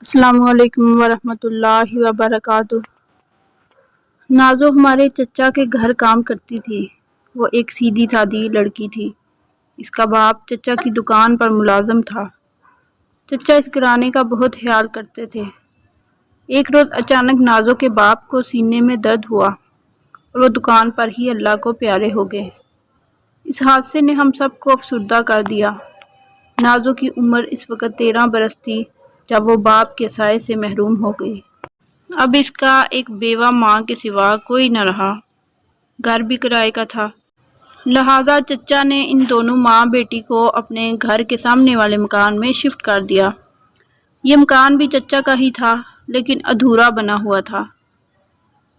السلام علیکم ورحمۃ اللہ وبرکاتہ۔ نازو ہمارے چچا کے گھر کام کرتی تھی۔ وہ ایک سیدھی سادی لڑکی تھی۔ اس کا باپ چچا کی دکان پر ملازم تھا۔ چچا اس گھرانے کا بہت خیال کرتے تھے۔ ایک روز اچانک نازو کے باپ کو سینے میں درد ہوا اور وہ دکان پر ہی اللہ کو پیارے ہو گئے۔ اس حادثے نے ہم سب کو افسردہ کر دیا۔ نازو کی عمر اس وقت 13 برس تھی جب وہ باپ کے سائے سے محروم ہو گئی۔ اب اس کا ایک بیوہ ماں کے سوا کوئی نہ رہا۔ گھر بھی کرائے کا تھا، لہذا چچا نے ان دونوں ماں بیٹی کو اپنے گھر کے سامنے والے مکان میں شفٹ کر دیا۔ یہ مکان بھی چچا کا ہی تھا لیکن ادھورا بنا ہوا تھا،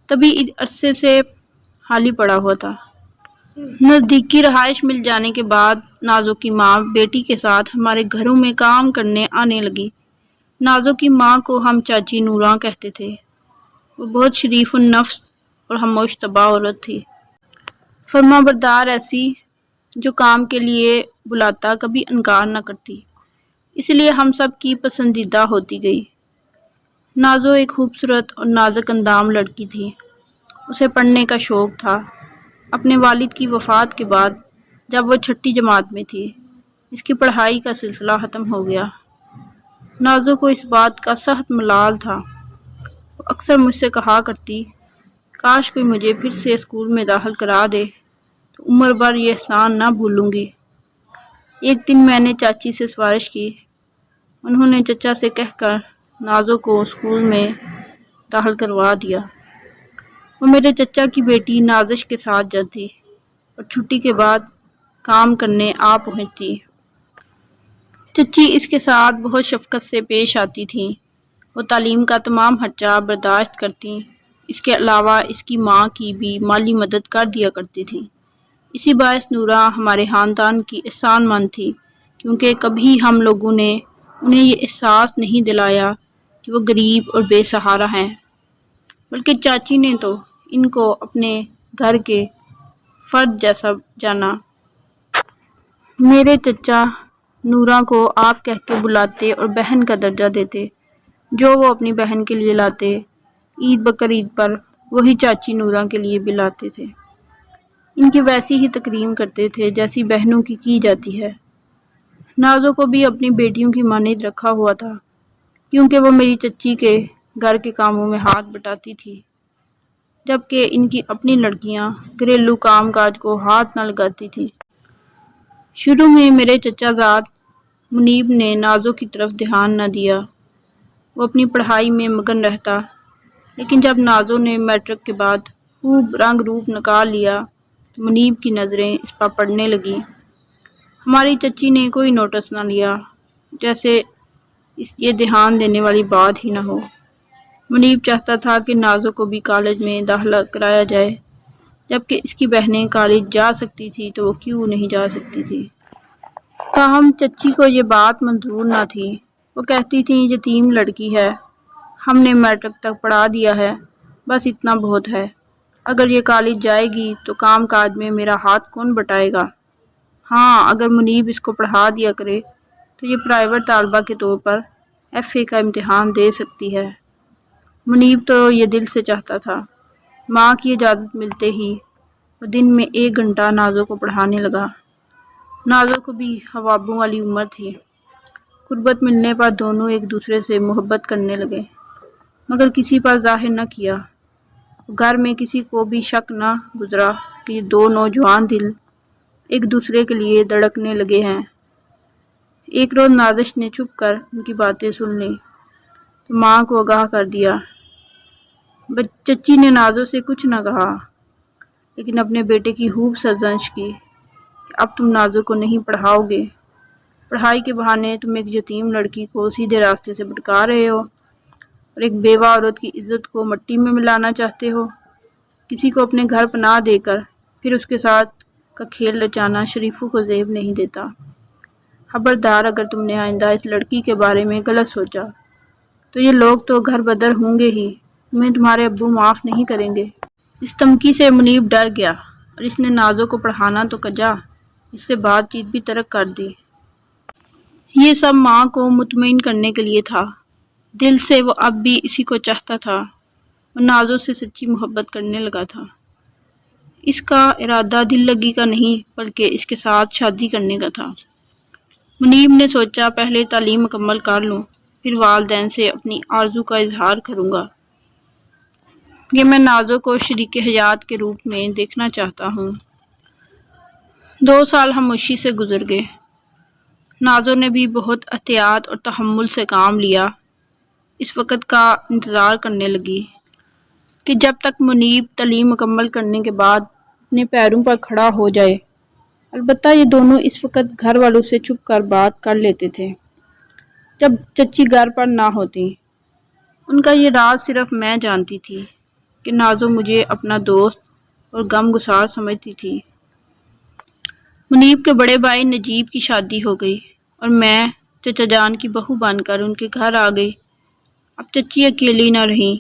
تبھی عرصے سے خالی پڑا ہوا تھا۔ نزدیکی رہائش مل جانے کے بعد نازو کی ماں بیٹی کے ساتھ ہمارے گھروں میں کام کرنے آنے لگی۔ نازو کی ماں کو ہم چاچی نوراں کہتے تھے۔ وہ بہت شریف النفس اور خاموش طبع عورت تھی، فرما بردار، ایسی جو کام کے لیے بلاتا کبھی انکار نہ کرتی، اس لیے ہم سب کی پسندیدہ ہوتی گئی۔ نازو ایک خوبصورت اور نازک اندام لڑکی تھی۔ اسے پڑھنے کا شوق تھا۔ اپنے والد کی وفات کے بعد جب وہ 6ٹھی جماعت میں تھی، اس کی پڑھائی کا سلسلہ ختم ہو گیا۔ نازو کو اس بات کا سخت ملال تھا۔ وہ اکثر مجھ سے کہا کرتی، کاش کوئی مجھے پھر سے اسکول میں داخل کرا دے تو عمر بھر یہ احسان نہ بھولوں گی۔ ایک دن میں نے چاچی سے سفارش کی۔ انہوں نے چچا سے کہہ کر نازو کو اسکول میں داخل کروا دیا۔ وہ میرے چچا کی بیٹی نازش کے ساتھ جاتی اور چھٹی کے بعد کام کرنے آ پہنچتی۔ چچی اس کے ساتھ بہت شفقت سے پیش آتی تھیں۔ وہ تعلیم کا تمام خرچہ برداشت کرتی۔ اس کے علاوہ اس کی ماں کی بھی مالی مدد کر دیا کرتی تھی۔ اسی باعث نورا ہمارے خاندان کی احسان مند تھی، کیونکہ کبھی ہم لوگوں نے انہیں یہ احساس نہیں دلایا کہ وہ غریب اور بے سہارا ہیں، بلکہ چاچی نے تو ان کو اپنے گھر کے فرد جیسا جانا۔ میرے چچا نورا کو آپ کہہ کے بلاتے اور بہن کا درجہ دیتے۔ جو وہ اپنی بہن کے لیے لاتے، عید بقرعید پر وہی چاچی نورا کے لیے بھی لاتے تھے۔ ان کی ویسی ہی تکریم کرتے تھے جیسی بہنوں کی جاتی ہے۔ نازو کو بھی اپنی بیٹیوں کی مانند رکھا ہوا تھا، کیونکہ وہ میری چچی کے گھر کے کاموں میں ہاتھ بٹاتی تھی، جبکہ ان کی اپنی لڑکیاں گھریلو کام کاج کو ہاتھ نہ لگاتی تھی۔ شروع میں میرے چچا زاد منیب نے نازو کی طرف دھیان نہ دیا۔ وہ اپنی پڑھائی میں مگن رہتا، لیکن جب نازو نے میٹرک کے بعد خوب رنگ روپ نکال لیا تو منیب کی نظریں اس پر پڑنے لگیں۔ ہماری چچی نے کوئی نوٹس نہ لیا، جیسے یہ دھیان دینے والی بات ہی نہ ہو۔ منیب چاہتا تھا کہ نازو کو بھی کالج میں داخلہ کرایا جائے، جبکہ اس کی بہنیں کالج جا سکتی تھی تو وہ کیوں نہیں جا سکتی تھی۔ تاہم چچی کو یہ بات منظور نہ تھی۔ وہ کہتی تھیں، یتیم لڑکی ہے، ہم نے میٹرک تک پڑھا دیا ہے، بس اتنا بہت ہے۔ اگر یہ کالج جائے گی تو کام کاج میں میرا ہاتھ کون بٹائے گا؟ ہاں، اگر منیب اس کو پڑھا دیا کرے تو یہ پرائیویٹ طالبہ کے طور پر FA کا امتحان دے سکتی ہے۔ منیب تو یہ دل سے چاہتا تھا۔ ماں کی اجازت ملتے ہی وہ دن میں 1 گھنٹہ نازو کو پڑھانے لگا۔ نازو کو بھی خوابوں والی عمر تھی۔ قربت ملنے پر دونوں ایک دوسرے سے محبت کرنے لگے، مگر کسی پر ظاہر نہ کیا۔ گھر میں کسی کو بھی شک نہ گزرا کہ یہ 2 نوجوان دل ایک دوسرے کے لیے دھڑکنے لگے ہیں۔ ایک روز نازش نے چھپ کر ان کی باتیں سن لی تو ماں کو آگاہ کر دیا۔ چچی نے نازو سے کچھ نہ کہا، لیکن اپنے بیٹے کی خوب سرزنش کی کہ اب تم نازو کو نہیں پڑھاؤ گے۔ پڑھائی کے بہانے تم ایک یتیم لڑکی کو سیدھے راستے سے بھٹکا رہے ہو اور ایک بیوہ عورت کی عزت کو مٹی میں ملانا چاہتے ہو۔ کسی کو اپنے گھر پناہ دے کر پھر اس کے ساتھ کا کھیل رچانا شریفوں کو زیب نہیں دیتا۔ خبردار، اگر تم نے آئندہ اس لڑکی کے بارے میں غلط سوچا تو یہ لوگ تو گھر بدر ہوں گے ہی، تمہیں تمہارے ابو معاف نہیں کریں گے۔ اس دھمکی سے منیب ڈر گیا اور اس نے نازو کو پڑھانا تو کجا، اس سے بات چیت بھی ترک کر دی۔ یہ سب ماں کو مطمئن کرنے کے لیے تھا دل سے وہ اب بھی اسی کو چاہتا تھا، وہ نازو سے سچی محبت کرنے لگا تھا۔ اس کا ارادہ دل لگی کا نہیں بلکہ اس کے ساتھ شادی کرنے کا تھا۔ منیب نے سوچا پہلے تعلیم مکمل کر لوں، پھر والدین سے اپنی آرزو کا اظہار کروں گا کہ میں نازو کو شریک حیات کے روپ میں دیکھنا چاہتا ہوں۔ 2 سال خاموشی سے گزر گئے۔ نازو نے بھی بہت احتیاط اور تحمل سے کام لیا۔ اس وقت کا انتظار کرنے لگی کہ جب تک منیب تعلیم مکمل کرنے کے بعد اپنے پیروں پر کھڑا ہو جائے۔ البتہ یہ دونوں اس وقت گھر والوں سے چھپ کر بات کر لیتے تھے جب چچی گھر پر نہ ہوتی۔ ان کا یہ راز صرف میں جانتی تھی کہ نازو مجھے اپنا دوست اور غم گسار سمجھتی تھی۔ منیب کے بڑے بھائی نجیب کی شادی ہو گئی اور میں چچا جان کی بہو بن کر ان کے گھر آ گئی۔ اب چچی اکیلی نہ رہیں۔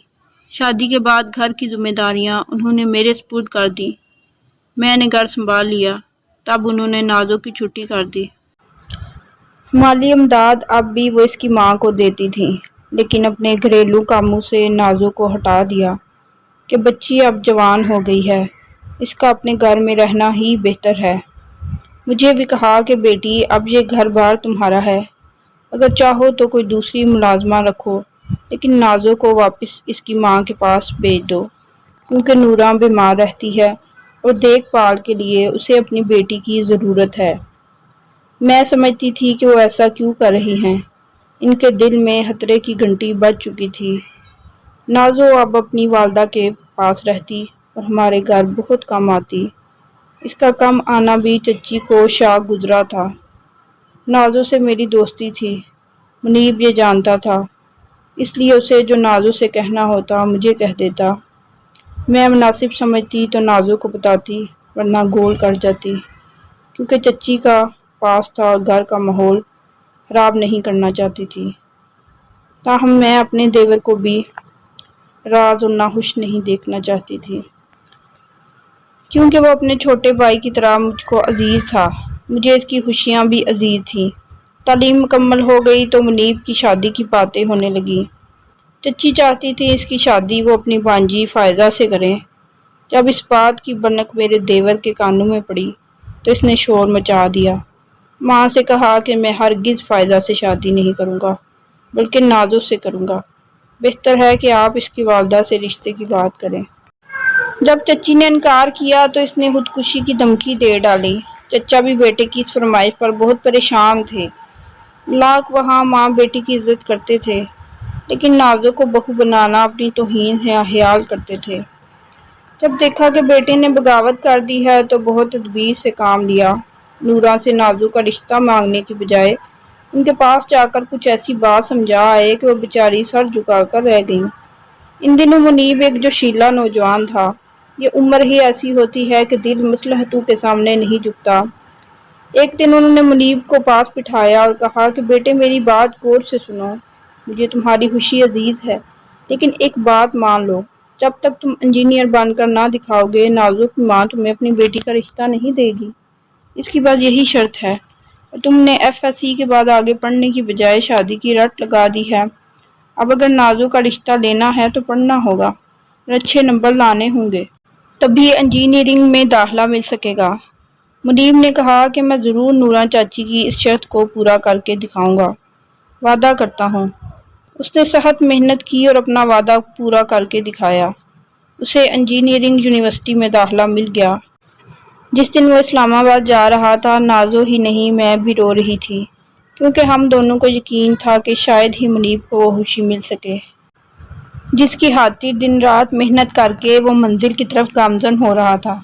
شادی کے بعد گھر کی ذمہ داریاں انہوں نے میرے سپرد کر دی۔ میں نے گھر سنبھال لیا۔ تب انہوں نے نازو کی چھٹی کر دی۔ مالی امداد اب بھی وہ اس کی ماں کو دیتی تھی، لیکن اپنے گھریلو کاموں سے نازو کو ہٹا دیا کہ بچی اب جوان ہو گئی ہے، اس کا اپنے گھر میں رہنا ہی بہتر ہے۔ مجھے بھی کہا کہ بیٹی اب یہ گھر بار تمہارا ہے، اگر چاہو تو کوئی دوسری ملازمہ رکھو، لیکن نازو کو واپس اس کی ماں کے پاس بھیج دو، کیونکہ نورہ بیمار رہتی ہے اور دیکھ بھال کے لیے اسے اپنی بیٹی کی ضرورت ہے۔ میں سمجھتی تھی کہ وہ ایسا کیوں کر رہی ہیں۔ ان کے دل میں خطرے کی گھنٹی بج چکی تھی۔ نازو اب اپنی والدہ کے پاس رہتی اور ہمارے گھر بہت کم آتی۔ اس کا کم آنا بھی چچی کو شاق گزرا تھا۔ نازو سے میری دوستی تھی، منیب یہ جانتا تھا، اس لیے اسے جو نازو سے کہنا ہوتا مجھے کہہ دیتا۔ میں مناسب سمجھتی تو نازو کو بتاتی، ورنہ گول کر جاتی، کیونکہ چچی کا پاس تھا اور گھر کا ماحول خراب نہیں کرنا چاہتی تھی۔ تاہم میں اپنے دیور کو بھی راز اور ناخوش نہیں دیکھنا چاہتی تھی، کیونکہ وہ اپنے چھوٹے بھائی کی طرح مجھ کو عزیز تھا۔ مجھے اس کی خوشیاں بھی عزیز تھیں۔ تعلیم مکمل ہو گئی تو منیب کی شادی کی باتیں ہونے لگی۔ چچی چاہتی تھی اس کی شادی وہ اپنی بانجی فائزہ سے کریں۔ جب اس بات کی بنک میرے دیور کے کانوں میں پڑی تو اس نے شور مچا دیا۔ ماں سے کہا کہ میں ہرگز فائزہ سے شادی نہیں کروں گا، بلکہ نازو سے کروں گا۔ بہتر ہے کہ آپ اس کی والدہ سے رشتے کی بات کریں۔ جب چچی نے انکار کیا تو اس نے خودکشی کی دھمکی دے ڈالی۔ چچا بھی بیٹے کی اس فرمائش پر بہت پریشان تھے۔ لاکھ وہاں ماں بیٹی کی عزت کرتے تھے، لیکن نازو کو بہو بنانا اپنی توہین خیال کرتے تھے۔ جب دیکھا کہ بیٹے نے بغاوت کر دی ہے تو بہت تدبیر سے کام لیا۔ نورہ سے نازو کا رشتہ مانگنے کی بجائے ان کے پاس جا کر کچھ ایسی بات سمجھا آئے کہ وہ بیچاری سر جھکا کر رہ گئیں۔ ان دنوں منیب ایک جوشیلا نوجوان تھا۔ یہ عمر ہی ایسی ہوتی ہے کہ دل مصلحتوں کے سامنے نہیں جھکتا۔ ایک دن انہوں نے منیب کو پاس بٹھایا اور کہا کہ بیٹے میری بات غور سے سنو، مجھے تمہاری خوشی عزیز ہے، لیکن ایک بات مان لو، جب تک تم انجینئر بن کر نہ دکھاؤ گے نازو کی ماں تمہیں اپنی بیٹی کا رشتہ نہیں دے گی۔ اس کی بس یہی شرط ہے، اور تم نے FSC کے بعد آگے پڑھنے کی بجائے شادی کی رٹ لگا دی ہے۔ اب اگر نازو کا رشتہ لینا ہے تو پڑھنا ہوگا اور اچھے نمبر لانے ہوں گے، تبھی انجینئرنگ میں داخلہ مل سکے گا۔ منیب نے کہا کہ میں ضرور نورہ چاچی کی اس شرط کو پورا کر کے دکھاؤں گا، وعدہ کرتا ہوں۔ اس نے سخت محنت کی اور اپنا وعدہ پورا کر کے دکھایا۔ اسے انجینئرنگ یونیورسٹی میں داخلہ مل گیا۔ جس دن وہ اسلام آباد جا رہا تھا نازو ہی نہیں میں بھی رو رہی تھی، کیونکہ ہم دونوں کو یقین تھا کہ شاید ہی منیب کو وہ خوشی مل سکے جس کی خاطر دن رات محنت کر کے وہ منزل کی طرف گامزن ہو رہا تھا۔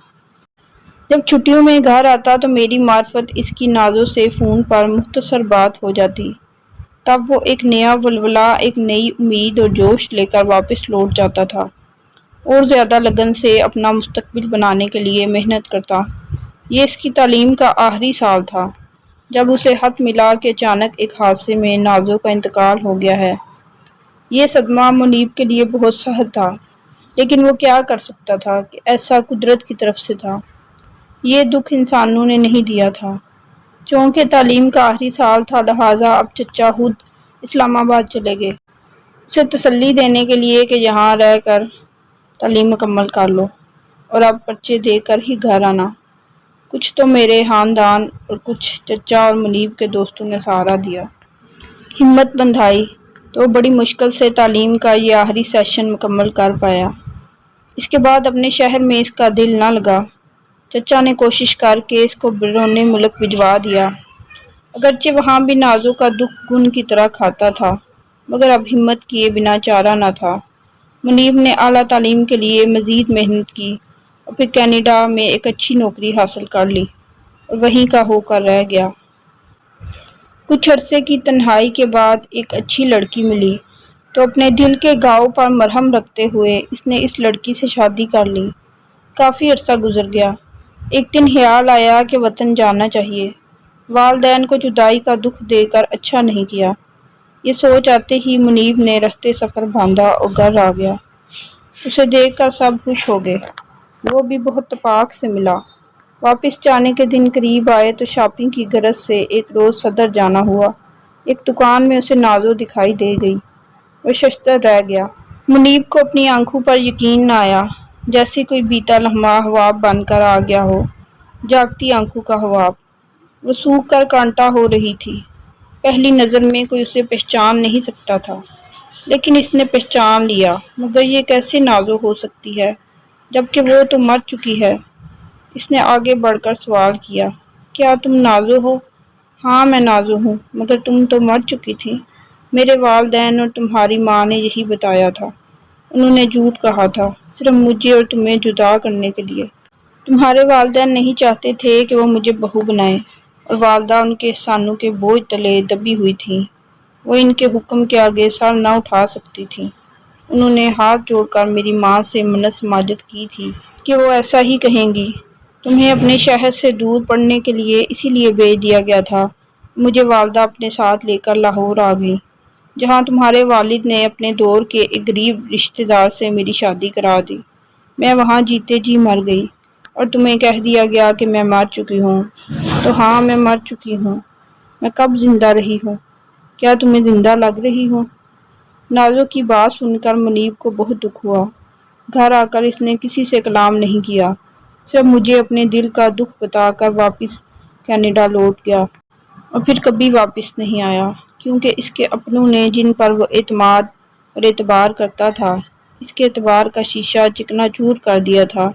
جب چھٹیوں میں گھر آتا تو میری معرفت اس کی نازو سے فون پر مختصر بات ہو جاتی۔ تب وہ ایک نیا ولولہ، ایک نئی امید اور جوش لے کر واپس لوٹ جاتا تھا اور زیادہ لگن سے اپنا مستقبل بنانے کے لیے محنت کرتا۔ یہ اس کی تعلیم کا آخری سال تھا جب اسے خط ملا کہ اچانک ایک حادثے میں نازو کا انتقال ہو گیا ہے۔ یہ صدمہ منیب کے لیے بہت سخت تھا، لیکن وہ کیا کر سکتا تھا کہ ایسا قدرت کی طرف سے تھا۔ یہ دکھ انسانوں نے نہیں دیا تھا۔ چونکہ تعلیم کا آخری سال تھا لہٰذا اب چچا خود اسلام آباد چلے گئے۔ اسے تسلی دینے کے لیے کہ یہاں رہ کر تعلیم مکمل کر لو اور اب پرچے دے کر ہی گھر آنا۔ کچھ تو میرے خاندان اور کچھ چچا اور منیب کے دوستوں نے سہارا دیا، ہمت بندھائی، تو بڑی مشکل سے تعلیم کا یہ آخری سیشن مکمل کر پایا۔ اس کے بعد اپنے شہر میں اس کا دل نہ لگا۔ چچا نے کوشش کر کے اس کو بیرون ملک بھجوا دیا، اگرچہ وہاں بھی نازوں کا دکھ گن کی طرح کھاتا تھا، مگر اب ہمت کیے بنا چارہ نہ تھا۔ منیب نے اعلیٰ تعلیم کے لیے مزید محنت کی اور پھر کینیڈا میں ایک اچھی نوکری حاصل کر لی اور وہیں کا ہو کر رہ گیا۔ کچھ عرصے کی تنہائی کے بعد ایک اچھی لڑکی ملی تو اپنے دل کے گھاؤ پر مرہم رکھتے ہوئے اس نے اس لڑکی سے شادی کر لی۔ کافی عرصہ گزر گیا۔ ایک دن خیال آیا کہ وطن جانا چاہیے۔ والدین کو جدائی کا دکھ دے کر اچھا نہیں کیا۔ یہ سوچ آتے ہی منیب نے رخت سفر باندھا اور گھر آ گیا۔ اسے دیکھ کر سب خوش ہو گئے۔ وہ بھی بہت اتفاق سے ملا۔ واپس جانے کے دن قریب آئے تو شاپنگ کی غرض سے ایک روز صدر جانا ہوا۔ ایک دکان میں اسے نازو دکھائی دے گئی۔ وہ ششدر رہ گیا۔ منیب کو اپنی آنکھوں پر یقین نہ آیا، جیسے کوئی بیتا لمحہ خواب بن کر آ گیا ہو، جاگتی آنکھوں کا خواب۔ وہ سوکھ کر کانٹا ہو رہی تھی۔ پہلی نظر میں کوئی اسے پہچان نہیں سکتا تھا، لیکن اس نے پہچان لیا۔ مگر یہ کیسے نازو ہو سکتی ہے جبکہ وہ تو مر چکی ہے؟ اس نے آگے بڑھ کر سوال کیا، کیا تم نازو ہو؟ ہاں میں نازو ہوں، مگر تم تو مر چکی تھی۔ میرے والدین اور تمہاری ماں نے یہی بتایا تھا۔ انہوں نے جھوٹ کہا تھا، صرف مجھے اور تمہیں جدا کرنے کے لیے۔ تمہارے والدین نہیں چاہتے تھے کہ وہ مجھے بہو بنائیں، اور والدہ ان کے احسانوں کے بوجھ تلے دبی ہوئی تھیں۔ وہ ان کے حکم کے آگے سر نہ اٹھا سکتی تھیں۔ انہوں نے ہاتھ جوڑ کر میری ماں سے منت سماجت کی تھی کہ وہ ایسا ہی کہیں گی۔ تمہیں اپنے شہر سے دور پڑھنے کے لیے اسی لیے بھیج دیا گیا تھا۔ مجھے والدہ اپنے ساتھ لے کر لاہور آ گئی، جہاں تمہارے والد نے اپنے دور کے ایک غریب رشتہ دار سے میری شادی کرا دی۔ میں وہاں جیتے جی مر گئی اور تمہیں کہہ دیا گیا کہ میں مر چکی ہوں۔ تو ہاں میں مر چکی ہوں۔ میں کب زندہ رہی ہوں؟ کیا تمہیں زندہ لگ رہی ہوں؟ نازو کی بات سن کر منیب کو بہت دکھ ہوا۔ گھر آ کر اس نے کسی سے کلام نہیں کیا، صرف مجھے اپنے دل کا دکھ بتا کر واپس کینیڈا لوٹ گیا اور پھر کبھی واپس نہیں آیا، کیونکہ اس کے اپنوں نے جن پر وہ اعتماد اور اعتبار کرتا تھا، اس کے اعتبار کا شیشہ چکنا چور کر دیا تھا۔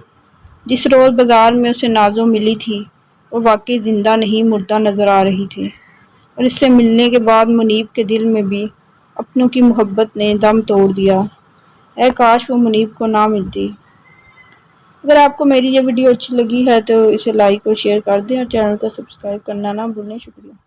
جس روز بازار میں اسے نازو ملی تھی، وہ واقعی زندہ نہیں مردہ نظر آ رہی تھی، اور اس سے ملنے کے بعد منیب کے دل میں بھی اپنوں کی محبت نے دم توڑ دیا۔ اے کاش وہ منیب کو نہ ملتی۔ اگر آپ کو میری یہ ویڈیو اچھی لگی ہے تو اسے لائک اور شیئر کر دیں اور چینل کو سبسکرائب کرنا نہ بھولیں۔ شکریہ۔